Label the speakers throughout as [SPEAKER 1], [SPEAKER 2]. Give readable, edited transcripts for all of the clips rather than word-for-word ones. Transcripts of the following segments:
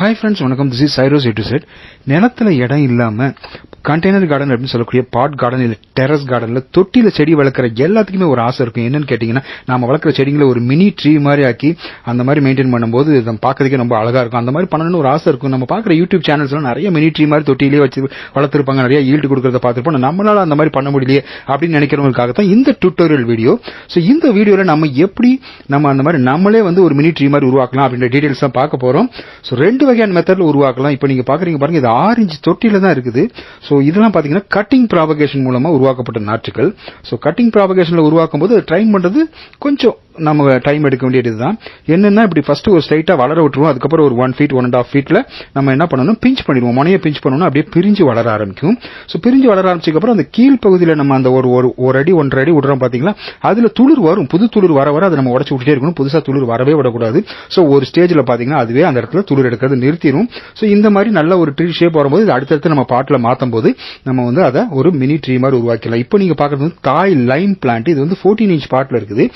[SPEAKER 1] Hi friends, வணக்கம். This is Cyrus A to Z. நிலத்துல இடம் இல்லாம கண்டெய்னர் கார்டன் அப்படின்னு சொல்லக்கூடிய பாட் கார்டன் இல்ல டெரஸ் கார்டன்ல தொட்டில செடி வளர்க்குற எல்லாத்துக்குமே ஒரு ஆசை இருக்கும். என்னன்னு கேட்டீங்கன்னா, நாம வளர்க்குற செடிகளை ஒரு மினி ட்ரீ மாதிரி ஆக்கி அந்த மாதிரி மெயின்டைன் பண்ணும்போது நம்ம பார்க்கறதுக்கே ரொம்ப அழகா இருக்கும். அந்த மாதிரி பண்ணணும்னு ஒரு ஆசை இருக்கும். நம்ம பார்க்குற யூடியூப் சேனல்ஸ்லாம் நிறைய மினி ட்ரீ மாதிரி தொட்டிலே வச்சு வளர்த்துருப்பாங்க, நிறைய ஈல்டு கொடுக்கறத பார்த்துருப்போம். நம்மளால அந்த மாதிரி பண்ண முடியலையே அப்படின்னு நினைக்கிறவங்களுக்காக தான் இந்த டியூட்டோரியல் வீடியோ. ஸோ இந்த வீடியோல நம்ம எப்படி நம்ம அந்த மாதிரி நம்மளே வந்து ஒரு மினி ட்ரீ மாதிரி உருவாக்கலாம் அப்படின்ற டீடைல்ஸ் தான் பார்க்க போறோம். ஸோ ரெண்டு வகையான மெத்தட்ல உருவாக்கலாம். இப்போ நீங்க பாக்குறீங்க பாருங்க, இது 6 இன்ச் தொட்டில தான் இருக்குது. ஸோ இதெல்லாம் பாத்தீங்கன்னா கட்டிங் ப்ராபகேஷன் மூலமா உருவாக்கப்பட்ட நாற்றுகள். ஸோ கட்டிங் ப்ராபகேஷன்ல உருவாக்கும் போது ட்ரைன் பண்றது கொஞ்சம் நம்ம டைம் எடுக்க வேண்டியதுதான். என்னன்னா, இப்படி ஃபர்ஸ்ட் ஒரு ஸ்ட்ரைட்டா வளர விட்டுருவோம். அதுக்கப்புறம் ஒரு 1 feet 1.5 feetல நம்ம என்ன பண்ணணும், பிஞ்ச் பண்ணிடுவோம். முனையை பிஞ்ச் பண்ணணும், அப்படியே பிரிஞ்சு வளர ஆரம்பிக்கும். ஸோ பிரிஞ்சு வளர ஆரம்பிச்சதுக்கு அப்புறம் அந்த கீழ் பகுதியில நம்ம அந்த ஒரு அடி 1.5 அடி விடுறோம் பாத்தீங்களா, அதுல துளிர் வரும். புது துளிர் வர வர அதை நம்ம உடச்சு விட்டுட்டே இருக்கணும். புதுசா துளிர் வரவே விடக்கூடாது. ஸோ ஒரு ஸ்டேஜ்ல பாத்தீங்கன்னா அதுவே அந்த இடத்துல துளிர் எடுக்கிறது நிறுத்திடும். ஸோ இந்த மாதிரி நல்ல ஒரு ட்ரீ ஷேப் வரும்போது இது அடுத்தடுத்து நம்ம பாட்டில் மாற்றும் போது நம்ம வந்து அதை ஒரு மினி ட்ரீ மாதிரி உருவாக்கலாம். இப்போ நீங்க பாக்குறது வந்து தாய் லைம் பிளான்ட். இது வந்து 14 inch பாட்டில் இருக்குது.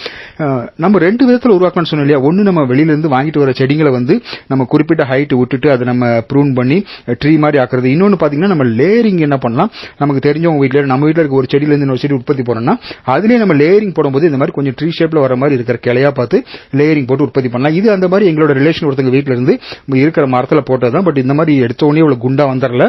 [SPEAKER 1] நம்ம ரெண்டு விதத்துல உருவாக்கணும்னு சொன்னோம் இல்லையா. ஒன்னு, நம்ம வெளியில இருந்து வாங்கிட்டு வர செடிகளை வந்து நம்ம குறிப்பிட்ட ஹைட் விட்டுட்டு அதை நம்ம ப்ரூன் பண்ணி ட்ரீ மாதிரி ஆக்குறது. இன்னொன்னு பாத்தீங்கன்னா, நம்ம லேயரிங் என்ன பண்ணலாம், நமக்கு தெரிஞ்சவங்க வீட்டுல நம்ம வீட்டுல இருக்க ஒரு செடியில இருந்து இன்னொரு செடி உற்பத்தி போனோம்னா அதுலயே நம்ம லேயரிங் போடும்போது இந்த மாதிரி கொஞ்சம் ட்ரீ ஷேப்ல வர மாதிரி இருக்கிற கிளையா பார்த்து லேயரிங் போட்டு உற்பத்தி பண்ணலாம். இது அந்த மாதிரி எங்களோட ரிலேஷன் ஒருத்தங்க வீட்டுல இருந்து இருக்கிற மரத்துல போட்டதுதான். பட் இந்த மாதிரி எடுத்த உடனே இவ்வளவு குண்டா வந்துடல,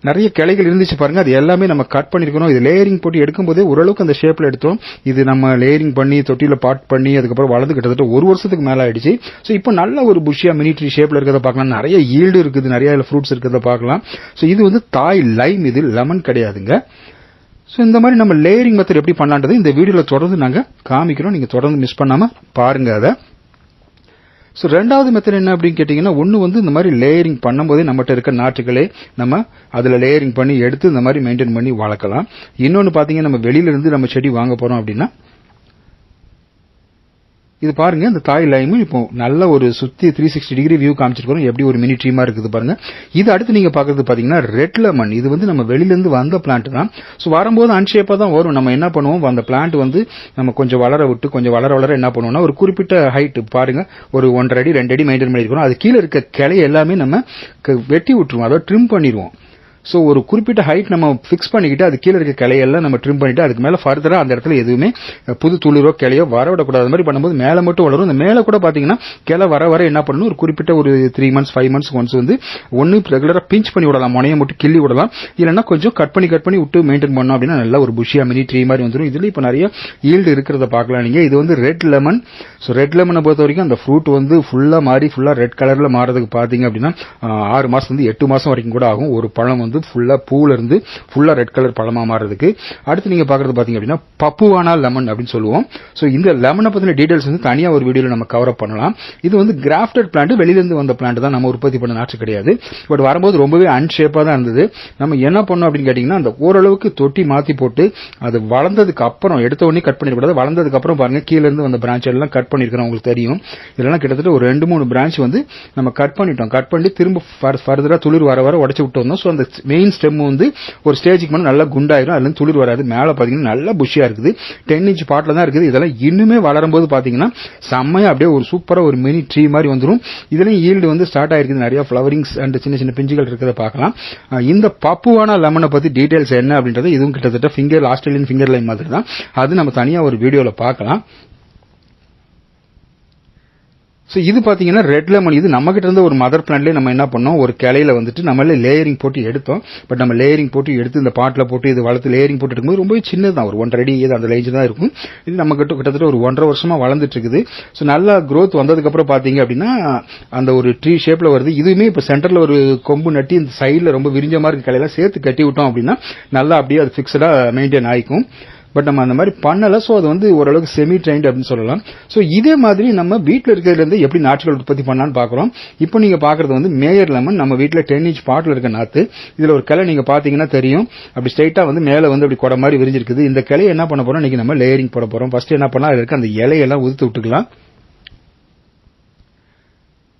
[SPEAKER 1] நிறைய கிளைகள் இருந்துச்சு பாருங்க. அது எல்லாமே நம்ம கட் பண்ணிருக்கணும். இது லேயரிங் போட்டு எடுக்கும்போது ஓரளவுக்கு அந்த ஷேப்ல எடுத்தோம். இது நம்ம லேயரிங் பண்ணி தொட்டியில பாட் பண்ணி அதுக்கப்புறம் வளர்ந்து கிட்டத்தட்ட 1 வருஷத்துக்கு மேல ஆயிடுச்சு. ஸோ இப்போ நல்ல ஒரு புஷியா மினி ட்ரீ ஷேப்ல இருக்கிறத பார்க்கலாம். நிறைய ஈல்டு இருக்குது, நிறைய ஃப்ரூட்ஸ் இருக்கிறத பார்க்கலாம். ஸோ இது வந்து தாய் லைம், இது லெமன் கிடையாதுங்க. ஸோ இந்த மாதிரி நம்ம லேயரிங் மெத்தட் எப்படி பண்ணலான்றது இந்த வீடியோல தொடர்ந்து நாங்க காமிக்கிறோம். நீங்க தொடர்ந்து மிஸ் பண்ணாம பாருங்க அதை. ஸோ ரெண்டாவது மெத்தட் என்ன அப்படின்னு கேட்டீங்கன்னா, ஒன்று வந்து இந்த மாதிரி லேயரிங் பண்ணும்போதே நம்மகிட்ட இருக்க நாற்றுகளே நம்ம அதில் லேயரிங் பண்ணி எடுத்து இந்த மாதிரி மெயின்டைன் பண்ணி வளர்க்கலாம். இன்னொன்று பார்த்தீங்கன்னா, நம்ம வெளியில இருந்து நம்ம செடி வாங்க போறோம் அப்படின்னா இது பாருங்க, இந்த தாய் லைம் இப்போ நல்ல ஒரு சுத்தி 360 டிகிரி வியூ காமிச்சிருக்கோம். எப்படி ஒரு மினி ட்ரீமா இருக்குது பாருங்க. இது அடுத்து நீங்க பாக்குறது பாத்தீங்கன்னா ரெட் லெமன். இது வந்து நம்ம வெளியில இருந்து வந்த பிளான்ட் தான். ஸோ வரும்போது அன்ஷேப்பா தான் வரும். நம்ம என்ன பண்ணுவோம், அந்த பிளான்ட் வந்து நம்ம கொஞ்சம் வளர விட்டு கொஞ்சம் வளர வளர என்ன பண்ணுவோம்னா, ஒரு குறிப்பிட்ட ஹைட் பாருங்க, ஒரு 1.5 அடி 2 அடி மெயின்டைன் பண்ணிருக்கோம். அது கீழே இருக்க கிளை எல்லாமே நம்ம வெட்டி விட்டுருவோம், அதாவது ட்ரிம் பண்ணிடுவோம். ஸோ ஒரு குறிப்பிட்ட ஹைட் நம்ம ஃபிக்ஸ் பண்ணிக்கிட்டு அது கீழே இருக்க கிளையெல்லாம் நம்ம ட்ரிம் பண்ணிட்டு அதுக்கு மேல ஃபர்தரா அந்த இடத்துல எதுவுமே புது துளிரோ கிளையோ வரவிடக்கூடாது. அது மாதிரி பண்ணும்போது மேல மட்டும் வளரும். இந்த மேல கூட பாத்தீங்கன்னா கிளை வர வர என்ன பண்ணணும், ஒரு குறிப்பிட்ட ஒரு 3 months 5 months ஒன்ஸ் வந்து ஒன்னு ரெகுலரா பிஞ்ச் பண்ணி விடலாம், முனையை மட்டும் கிள்ளி விடலாம். இல்லைன்னா கொஞ்சம் கட் பண்ணி விட்டு மெயின்டைன் பண்ணோம் அப்படின்னா நல்ல ஒரு புஷியா மினி ட்ரீ மாதிரி வந்துடும். இதுல இப்ப நிறைய ஈல்டு இருக்கிறத பார்க்கலாம் நீங்க. இது வந்து ரெட் லெமன். ஸோ ரெட் லெமனை பொறுத்த வரைக்கும் அந்த ஃப்ரூட் வந்து ஃபுல்லா ரெட் கலர்ல மாறதுக்கு பாத்தீங்க அப்படின்னா 6 மாசம் வந்து 8 மாசம் வரைக்கும் கூட ஆகும். ஒரு பழம் வந்து ஃபுல்லா பூல இருந்து ஃபுல்லா ரெட் கலர் பழமா மாறதுக்கு. அடுத்து நீங்க பாக்குறது பாத்தீங்க அப்படின்னா பப்புவானா லெமன் அப்படின்னு சொல்லுவோம். சோ இந்த லெமனை பத்தின டீடைல்ஸ் வந்து தனியா ஒரு வீடியோல நம்ம கவர் அப் பண்ணலாம். இது வந்து கிராஃப்டட் பிளான்ட், வெளியில இருந்து வந்த பிளான்ட் தான், நம்ம உற்பத்தி பண்ண நாற்று கிடையாது. பட் வரும்போது ரொம்பவே அன்ஷேப்பா தான் இருந்தது. நம்ம என்ன பண்ணோம் அப்படின்னு கேட்டீங்கன்னா, அந்த ஓரளவுக்கு தொட்டி மாத்தி போட்டு அது வளர்ந்ததுக்கு அப்புறம் எடுத்த உடனே கட் பண்ணிடக்கூடாது. வளர்ந்ததுக்கு அப்புறம் பாருங்க, கீழ இருந்து வந்த பிரான்ச் எல்லாம் கட் பண்ணிருக்கோம். உங்களுக்கு தெரியும், இதெல்லாம் கிட்டத்தட்ட ஒரு 2-3 பிரான்ச் வந்து நம்ம கட் பண்ணிட்டோம். கட் பண்ணி திரும்ப ஃபர்தரா துளிர் வர வர உடைச்சு விட்டு வந்தோம். ஸோ அந்த மெயின் ஸ்டெம் வந்து ஒரு ஸ்டேஜுக்கு மேல நல்லா குண்டாயிரும். அதுல துளிர் வராது. மேல பாத்தீங்கன்னா நல்லா புஷியா இருக்குது. 10 inch பாட்ல தான் இருக்குது. இதெல்லாம் இன்னுமே வளரும் போது பாத்தீங்கன்னா செம்மையா அப்படியே ஒரு சூப்பரா ஒரு மினி ட்ரீ மாதிரி வந்துடும். இதுலயும் ஈல்டு வந்து ஸ்டார்ட் ஆயிருக்குது. நிறைய ஃபிளவரிங்ஸ் அண்ட் சின்ன சின்ன பிஞ்சுகள் இருக்கிறத பார்க்கலாம். இந்த பப்புவானா லெமனை பத்தி டீடைல்ஸ் என்ன அப்படின்றது இதுவும் கிட்டத்தட்ட ஆஸ்திரேலியன் ஃபிங்கர் லைம் மாதிரி தான். அது நம்ம தனியா ஒரு வீடியோல பார்க்கலாம். ஸோ இது பாத்தீங்கன்னா ரெட் லெமன். இது நம்ம கிட்ட இருந்த ஒரு மதர் பிளான்ட்லேயே நம்ம என்ன பண்ணோம், ஒரு கிளையில வந்துட்டு நம்மளே லேயரிங் போட்டு எடுத்தோம். பட் நம்ம லேயரிங் போட்டு எடுத்து இந்த பாட்டில் போட்டு இது வளர்த்து லேயரிங் போட்டு இருக்கும்போது ரொம்ப சின்னதான், ஒரு 1.5 அடி அந்த ரேஞ்ச் தான் இருக்கும். இது நம்ம கிட்டத்தட்ட ஒரு 1.5 வருஷமா வளர்ந்துட்டு இருக்குது. ஸோ நல்லா க்ரோத் வந்ததுக்கு அப்புறம் பாத்தீங்க அப்படின்னா அந்த ஒரு ட்ரீ ஷேப்ல வருது. இதுவுமே இப்ப சென்டர்ல ஒரு கொம்பு நட்டி இந்த சைட்ல ரொம்ப விரிஞ்ச மாதிரி கிளையெல்லாம் சேர்த்து கட்டி விட்டோம் அப்படின்னா நல்லா அப்படியே அது பிக்ஸடா மெயின்டைன் ஆயிக்கும். பட் நம்ம அந்த மாதிரி பண்ணல. சோ அது வந்து ஓரளவுக்கு செமி ட்ரைன்ட் அப்படின்னு சொல்லலாம். சோ இதே மாதிரி நம்ம வீட்டுல இருக்கிறதுல இருந்து எப்படி நாற்றுகள் உற்பத்தி பண்ணலாம்னு பாக்குறோம். இப்போ நீங்க பாக்குறது வந்து மேயர் லெமன். நம்ம வீட்டுல 10 inch பாட்ல இருக்க நாத்து. இதுல ஒரு கிளை நீங்க பாத்தீங்கன்னா தெரியும், அப்படி ஸ்ட்ரைட்டா வந்து மேல வந்து அப்படி கொடை மாதிரி விரிஞ்சிருக்குது. இந்த கிளையை என்ன பண்ண போறோம், இன்னைக்கு நம்ம லேயரிங் போட போறோம். ஃபர்ஸ்ட் என்ன பண்ணா, அதுல இருக்க அந்த இலையெல்லாம் உதுத்து விட்டுக்கலாம்.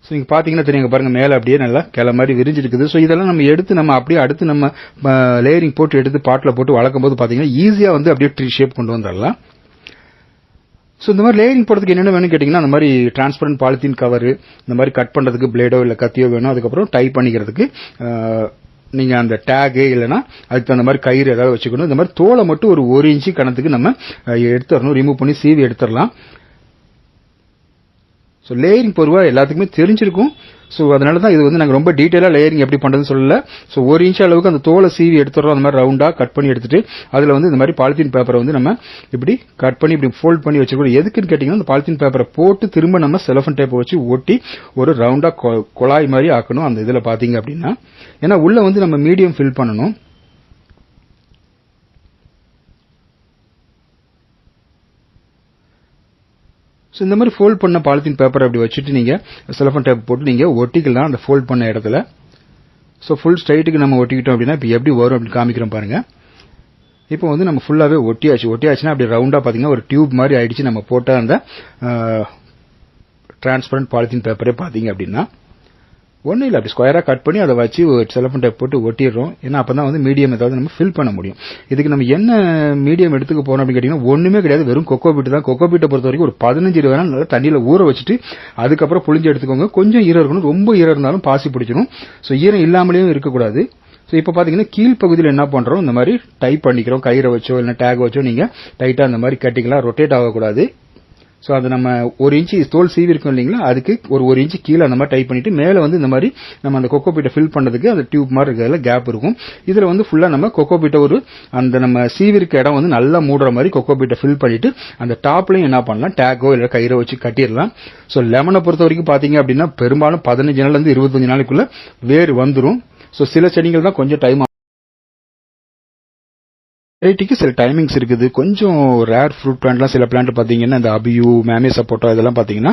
[SPEAKER 1] ஸோ நீங்க பாத்தீங்கன்னா தெரியுங்க பாருங்க, மேல அப்படியே நல்லா கிளை மாதிரி விரிஞ்சிருக்குது. ஸோ இதெல்லாம் நம்ம எடுத்து நம்ம அப்படியே அடுத்து நம்ம லேயரிங் போட்டு எடுத்து பாட்டில் போட்டு வளர்க்கும் போது பாத்தீங்கன்னா ஈஸியா வந்து அப்படியே ட்ரீ ஷேப் கொண்டு வந்துடலாம். ஸோ இந்த மாதிரி லேயரிங் போடுறதுக்கு என்னென்ன வேணும்னு கேட்டிங்கன்னா அந்த மாதிரி டிரான்ஸ்பரண்ட் பாலித்தீன் கவர், இந்த மாதிரி கட் பண்ணுறதுக்கு பிளேடோ இல்லை கத்தியோ வேணும். அதுக்கப்புறம் டைப் பண்ணிக்கிறதுக்கு நீங்கள் அந்த டேகு இல்லைனா அதுக்கு தகுந்த மாதிரி கயிறு ஏதாவது வச்சுக்கணும். இந்த மாதிரி தோலை மட்டும் ஒரு 1 இன்ச்சு கணத்துக்கு நம்ம எடுத்துடணும், ரிமூவ் பண்ணி சீவி எடுத்துடலாம். ஸோ லேயரிங் பொதுவாக எல்லாத்துக்குமே தெரிஞ்சிருக்கும். ஸோ அதனால தான் இது வந்து நாங்கள் ரொம்ப டீட்டெயிலாக லேயரிங் எப்படி பண்ணுறதுன்னு சொல்லல. ஸோ 1 இன்ச் அளவுக்கு அந்த தோலை சீவி எடுத்துடுறோம், அந்த மாதிரி ரவுண்டாக கட் பண்ணி எடுத்துட்டு அதில் வந்து இந்த மாதிரி பாலித்தீன் பேப்பரை வந்து நம்ம இப்படி கட் பண்ணி இப்படி ஃபோல்ட் பண்ணி வச்சுருக்கோம். எதுக்குன்னு கேட்டிங்கன்னா அந்த பாலித்தீன் பேப்பரை போட்டு திரும்ப நம்ம செலஃபன் டேப்பை வச்சு ஒட்டி ஒரு ரவுண்டாக குழாய் மாதிரி ஆக்கணும் அந்த இதில் பார்த்தீங்க அப்படின்னா. ஏன்னா உள்ளே வந்து நம்ம மீடியம் ஃபில் பண்ணணும். ஸோ இந்த மாதிரி ஃபோல்ட் பண்ண பாலித்தீன் பேப்பர் அப்படி வச்சுட்டு நீங்கள் செலஃபன் டேப் போட்டு நீங்கள் ஒட்டிக்கலாம் அந்த ஃபோல்ட் பண்ண இடத்துல. ஸோ ஃபுல் ஸ்ட்ரைட்டுக்கு நம்ம ஒட்டிக்கிட்டோம் அப்படின்னா இப்போ எப்படி வரும் அப்படின்னு காமிக்கிறோம் பாருங்க. இப்போ வந்து நம்ம ஃபுல்லாகவே ஒட்டியாச்சுன்னா அப்படி ரவுண்டாக பார்த்தீங்கன்னா ஒரு டியூப் மாதிரி ஆயிடுச்சு நம்ம போட்ட அந்த டிரான்ஸ்பரண்ட் பாலித்தீன் பேப்பரே பார்த்தீங்க அப்படின்னா. ஒன்றும் இல்லை, அப்படி ஸ்கொயராக கட் பண்ணி அதை வச்சு செலஃபன் டேப் போட்டு ஒட்டிடுறோம். ஏன்னா அப்போ தான் வந்து மீடியம் ஏதாவது நம்ம ஃபில் பண்ண முடியும். இதுக்கு நம்ம என்ன மீடியம் எடுத்துக்க போறோம் அப்படின்னு கேட்டிங்கன்னா ஒன்றுமே கிடையாது, வெறும் கொக்கோ பீட் தான். கொக்கோ பீட்டை பொறுத்த வரைக்கும் ஒரு 15-20 நாள் நல்லா தண்ணியில் ஊற வச்சுட்டு அதுக்கப்புறம் புளிஞ்சு எடுத்துக்கோங்க. கொஞ்சம் ஈரம் இருக்கணும், ரொம்ப ஈரம் இருந்தாலும் பாசி பிடிச்சிடும். ஸோ ஈரம் இல்லாமலேயும் இருக்கக்கூடாது. ஸோ இப்போ பார்த்தீங்கன்னா கீழ்ப்பகுதியில் என்ன பண்ணுறோம், இந்த மாதிரி டைப் பண்ணிக்கிறோம். கயிறை வச்சோ இல்லை டேக் வச்சோ நீங்கள் டைட்டாக அந்த மாதிரி கட்டிக்கலாம், ரொட்டேட் ஆகக்கூடாது. ஸோ அது நம்ம 1 இன்ச்சு தோல் சீவி இருக்கும் இல்லைங்களா, அதுக்கு ஒரு 1 இன்ச்சு கீழே அந்த மாதிரி டைப் பண்ணிட்டு மேலே வந்து இந்த மாதிரி நம்ம அந்த கொக்கோ பீட்டை ஃபில் பண்ணுறதுக்கு அந்த டியூப் மாதிரி இருக்கிறதுல கேப் இருக்கும். இதில் வந்து ஃபுல்லாக நம்ம கொக்கோ பீட்டை ஒரு அந்த நம்ம சீவி இருக்க இடம் வந்து நல்லா மூடுற மாதிரி கொக்கோ பீட்டை ஃபில் பண்ணிட்டு அந்த டாப்லையும் என்ன பண்ணலாம், டேக்கோ இல்லை கயிறை வச்சு கட்டிடலாம். ஸோ லெமனை பொறுத்த வரைக்கும் பார்த்தீங்க அப்படின்னா பெரும்பாலும் 15 நாள்லேருந்து 25 நாளைக்குள்ள வேர் வந்துடும். ஸோ சில செடிகள் தான் கொஞ்சம் டைம் வெரைட்டிக்கு சில டைமிங்ஸ் இருக்குது. கொஞ்சம் ரேர் ஃப்ரூட் பிளான்ட்லாம் சில பிளான்ட் பார்த்தீங்கன்னா இந்த அபியூ, மேமே சப்போட்டா இதெல்லாம் பார்த்தீங்கன்னா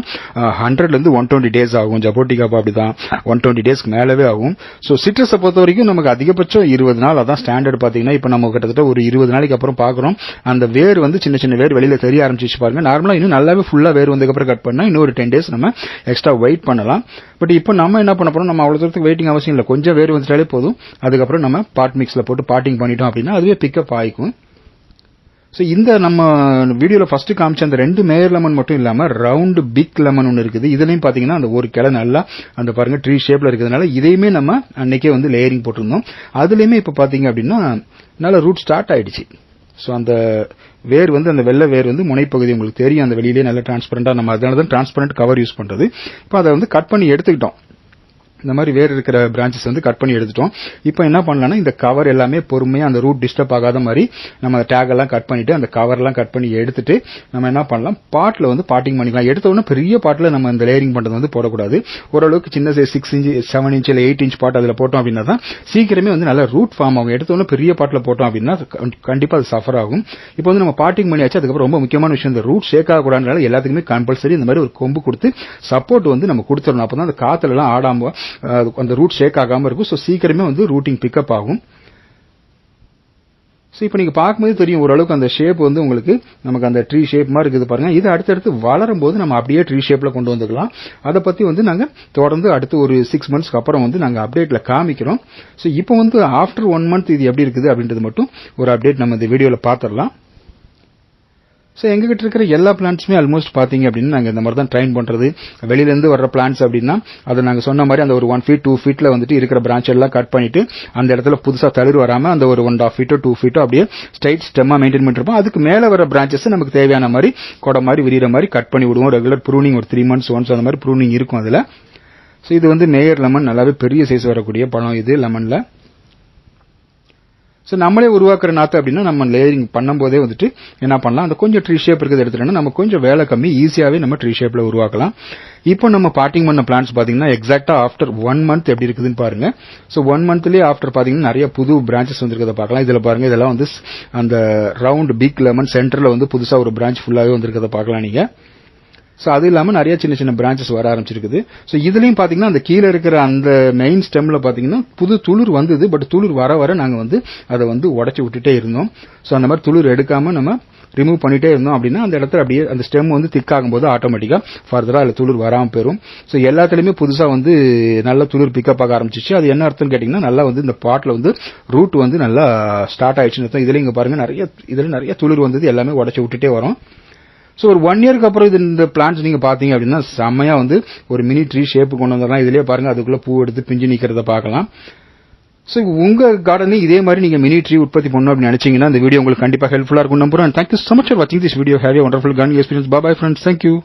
[SPEAKER 1] 100லேருந்து 120 டேஸ் ஆகும். ஜபோட்டிகாப்பா அப்படிதான் 120 டேஸ்க்கு மேலவே ஆகும். ஸோ சிட்ரஸை பொறுத்த வரைக்கும் நமக்கு அதிகபட்சம் 20 நாள் அதான் ஸ்டாண்டர்ட் பார்த்தீங்கன்னா. இப்போ நம்ம கிட்டத்தட்ட ஒரு 20 நாளைக்கு அப்புறம் பார்க்குறோம் அந்த வேர் வந்து சின்ன சின்ன வேர் வெளியில் தெரிய ஆரம்பிச்சு பாருங்க. நார்மலாக இன்னும் நல்லாவே ஃபுல்லாக வேர் வந்ததுக்கப்புறம் கட் பண்ணால் இன்னும் ஒரு 10 டேஸ் நம்ம எக்ஸ்ட்ரா வெயிட் பண்ணலாம். பட் இப்போ நம்ம என்ன பண்ண போறோம், நம்ம அவ்வளோ தூரத்துக்கு வெயிட்டிங் அவசியம் இல்லை, கொஞ்சம் வேர் வந்துட்டாலே போதும். அதுக்கப்புறம் நம்ம பாட் மிக்ஸில் போட்டு பாட்டிங் பண்ணிட்டோம் அப்படின்னா அதுவே பிக்கப் ஆகிக்கும். ஸோ இந்த நம்ம வீடியோவில் ஃபர்ஸ்ட் காமிச்ச அந்த 2 மேயர் லெமன் மட்டும் இல்லாமல் ரவுண்டு பிக் லெமன் ஒன்று இருக்குது. இதுலையும் பார்த்தீங்கன்னா அந்த ஒரு கிளை நல்லா அந்த பாருங்க ட்ரீ ஷேப்பில் இருக்கிறதுனால இதையுமே நம்ம அன்னைக்கே வந்து லேயரிங் போட்டிருந்தோம். அதுலேயுமே இப்போ பார்த்தீங்க அப்படின்னா நல்ல ரூட் ஸ்டார்ட் ஆயிடுச்சு. ஸோ அந்த வேர் வந்து அந்த வெள்ளை வேர் வந்து முனைப்பகுதி உங்களுக்கு தெரியும், அந்த வெளியிலேயே நல்லா டிரான்ஸ்பரண்டாக நம்ம அதனால தான் டிரான்ஸ்பரண்ட் கவர் யூஸ் பண்ணுறது. இப்போ அதை வந்து கட் பண்ணி எடுத்துக்கிட்டோம். இந்த மாதிரி வேர் இருக்கிற பிரான்ச்சஸ் வந்து கட் பண்ணி எடுத்துட்டோம். இப்போ என்ன பண்ணலாம்னா இந்த கவர் எல்லாமே பொறுமையாக அந்த ரூட் டிஸ்டர்ப் ஆகாத மாதிரி நம்ம டேக் எல்லாம் கட் பண்ணிட்டு அந்த கவர்லாம் கட் பண்ணி எடுத்துட்டு நம்ம என்ன பண்ணலாம், பாட்டில் வந்து பாட்டிங் பண்ணிக்கலாம். எடுத்த உடனே பெரிய பாட்டில் நம்ம இந்த லேயரிங் பண்ணுறது வந்து போடக்கூடாது. ஓரளவுக்கு சின்ன 6 இன்ச் 7 இன்ச் இல்லை 8 இன்ச் பாட் அதில் போட்டோம் அப்படின்னா தான் சீக்கிரமே வந்து நல்ல ரூட் ஃபார்ம் ஆகும். எடுத்த உடனே பெரிய பாட்டில் போட்டோம் அப்படின்னா கண்டிப்பாக அது சஃபர் ஆகும். இப்போ வந்து நம்ம பாட்டிங் பண்ணியாச்சு. அதுக்கப்புறம் ரொம்ப முக்கியமான விஷயம், இந்த ரூட் ஷேக் ஆகக்கூடாதுனால எல்லாத்துக்குமே கம்பல்சரி இந்த மாதிரி ஒரு கொம்பு கொடுத்து சப்போர்ட் வந்து நம்ம கொடுத்துடணும். அப்போ தான் அந்த காத்துல எல்லாம் ஆடாம அந்த ரூட் ஷேக் ஆகாம இருக்கும். ஸோ சீக்கிரமே வந்து ரூட்டிங் பிக்கப் ஆகும். ஸோ இப்போ நீங்க பார்க்கும்போது தெரியும் ஓரளவுக்கு அந்த ஷேப் வந்து உங்களுக்கு நமக்கு அந்த ட்ரீ ஷேப் மாதிரி இருக்குது பாருங்க. இது அடுத்தடுத்து வளரும் போது நம்ம அப்படியே ட்ரீ ஷேப்ல கொண்டு வந்துக்கலாம். அதை பத்தி வந்து நாங்க தொடர்ந்து அடுத்து ஒரு 6 மந்த்ஸ்க்கு அப்புறம் வந்து நாங்க அப்டேட்ல காமிக்கிறோம். ஸோ இப்போ வந்து ஆஃப்டர் 1 மந்த் இது எப்படி இருக்குது அப்படின்றது மட்டும் ஒரு அப்டேட் நம்ம இந்த வீடியோல பார்த்துடலாம். ஸோ எங்ககிட்ட இருக்கிற எல்லா பிளான்ட்ஸுமே ஆல்மோஸ்ட் பார்த்தீங்க அப்படின்னா நாங்கள் இந்த மாதிரி தான் ட்ரைன் பண்ணுறது. வெளியிலேருந்து வர்ற பிளான்ட்ஸ் அப்படின்னா அதை நாங்கள் சொன்ன மாதிரி அந்த ஒரு 1 feet 2 feetல வந்துட்டு இருக்கிற பிரான்ச் எல்லாம் கட் பண்ணிட்டு அந்த இடத்துல புதுசாக தளிர் வராமல் அந்த ஒரு 1.5 feet 2 feet அப்படியே ஸ்ட்ரைட் ஸ்டெம்மாக மெயின்டைன் பண்ணிருப்போம். அதுக்கு மேலே வர பிரான்ச்சஸ் நமக்கு தேவையான மாதிரி கொடை மாதிரி விரிகிற மாதிரி கட் பண்ணி விடுவோம். ரெகுலர் ப்ரூனிங் ஒரு 3 months ஒன்ஸ் அந்த மாதிரி ப்ரூனிங் இருக்கும் அதில். ஸோ இது வந்து மேயர் லெமன், நல்லாவே பெரிய சைஸ் வரக்கூடிய பழம் இது லெமனில். ஸோ நம்மளே உருவாக்குற நாற்று அப்படின்னா நம்ம லேயரிங் பண்ணும்போதே வந்துட்டு என்ன பண்ணலாம், அந்த கொஞ்சம் ட்ரீ ஷேப் இருக்கிறது எடுத்துட்டோம்னா நம்ம கொஞ்சம் வேலை கம்மி, ஈஸியாகவே நம்ம ட்ரீ ஷேப்பில் உருவாக்கலாம். இப்போ நம்ம பாட்டிங் பண்ண பிளான்ட்ஸ் பார்த்தீங்கன்னா எக்ஸாக்டா ஆஃப்டர் 1 month எப்படி இருக்குதுன்னு பாருங்க. ஸோ 1 monthலேயே ஆஃப்டர் பார்த்தீங்கன்னா நிறைய புது பிரான்ச்சஸ் வந்துருக்கிறத பார்க்கலாம். இதில் பாருங்க, இதெல்லாம் வந்து அந்த ரவுண்ட் பிக் லெமன் சென்டரில் வந்து புதுசாக ஒரு பிரான்ச் ஃபுல்லாகவே வந்திருக்கிறத பார்க்கலாம் நீங்க. ஸோ அது இல்லாமல் நிறைய சின்ன சின்ன பிரான்ச்சஸ் வர ஆரம்பிச்சிருக்குது. ஸோ இதுலையும் பார்த்தீங்கன்னா அந்த கீழே இருக்கிற அந்த மெயின் ஸ்டெம்ல பார்த்தீங்கன்னா புது துளிர் வந்தது. பட் துளிர் வர வர நாங்கள் வந்து அதை வந்து உடச்சி விட்டுட்டே இருந்தோம். ஸோ அந்த மாதிரி துளிர் எடுக்காம நம்ம ரிமூவ் பண்ணிட்டே இருந்தோம் அப்படின்னா அந்த இடத்துல அப்படியே அந்த ஸ்டெம் வந்து திக்காகும் போது ஆட்டோமேட்டிக்காக ஃபர்தராக அதில் துளிர் வராமல் போயிடும். ஸோ எல்லாத்துலேயுமே புதுசாக வந்து நல்ல துளிர் பிக்கப் ஆக ஆரம்பிச்சிச்சு. அது என்ன அர்த்தம்னு கேட்டிங்கன்னா நல்லா வந்து இந்த பாட்டில் வந்து ரூட் வந்து நல்லா ஸ்டார்ட் ஆயிடுச்சுன்னு அர்த்தம். இதில் இங்கே பாருங்க இதில் நிறைய துளிர் வந்தது, எல்லாமே உடச்சி விட்டுட்டே வரும். ஸோ ஒரு 1 இயருக்கு அப்புறம் இந்த பிளான்ட்ஸ் நீங்க பாத்தீங்க அப்படின்னா செம்மையா வந்து ஒரு மினி ட்ரீ ஷேப் கொண்டு வந்துடலாம். இதுலயே பாருங்க அதுக்குள்ள பூ எடுத்து பிஞ்சு நிக்கிறத பார்க்கலாம். ஸோ உங்க கார்டன்ல இதே மாதிரி நீங்க மினி ட்ரீ உற்பத்தி பண்ணணும் அப்படின்னு நினைச்சீங்கன்னா இந்த வீடியோ உங்களுக்கு கண்டிப்பா ஹெல்ப்ஃபுல்லா இருக்கும் நம்புறேன். Thank you so much for watching this video. Have a wonderful gardening experience. Bye bye friends. Thank you.